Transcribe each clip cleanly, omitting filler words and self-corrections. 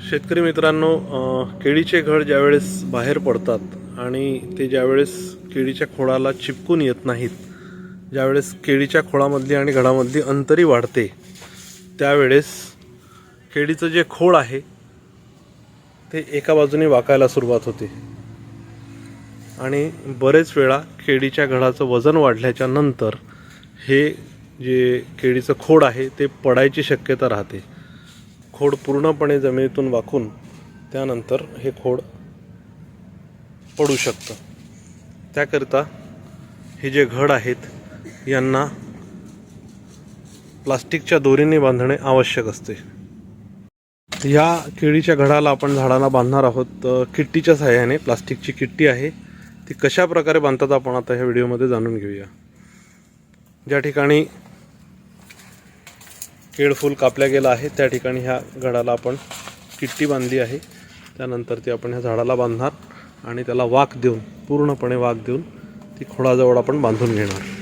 शेतकरी मित्रांनो, केळीचे घड ज्यावेळेस बाहेर पडतात आणि ते ज्यावेळेस केळीच्या खोडाला चिपकून येत नाहीत, ज्यावेळेस केळीच्या खोडामधली आणि घडामधली अंतरी वाढते, त्यावेळेस केळीचं जे खोड आहे ते एका बाजूने वाकायला सुरुवात होते आणि बरेच वेळा केळीच्या घडाचं वजन वाढल्याच्या नंतर हे जे केळीचं खोड आहे ते पडायची शक्यता राहते. खोड पूर्णपणे जमिनीतून वाकून त्यानंतर हे खोड पडू शकतं. त्याकरिता हे जे घड आहेत यांना प्लास्टिकच्या दोरीने बांधणे आवश्यक असते. या केळीच्या घडाला आपण झाडाला बांधणार आहोत किट्टीच्या सहाय्याने. प्लास्टिकची किट्टी आहे ती कशा प्रकारे बांधतात आपण आता ह्या व्हिडिओमध्ये जाणून घेऊया. ज्या ठिकाणी केळफूल कापल्या गेलं आहे त्या ठिकाणी ह्या घडाला आपण किट्टी बांधली आहे. त्यानंतर ती आपण ह्या झाडाला बांधणार आणि त्याला वाक देऊन, पूर्णपणे वाक देऊन ती खोडाजवळ आपण बांधून घेणार.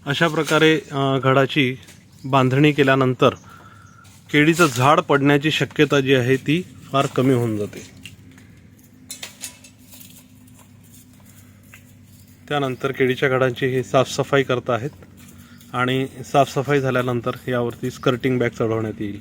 अशा प्रकारे घडाची बांधणी केल्यानंतर केळीचं झाड पडण्याची शक्यता जी आहे ती फार कमी होऊन जाते. त्यानंतर केळीच्या घडांची ही साफसफाई करत आहेत आणि साफसफाई झाल्यानंतर यावरती स्कर्टिंग बॅग चढवण्यात येईल.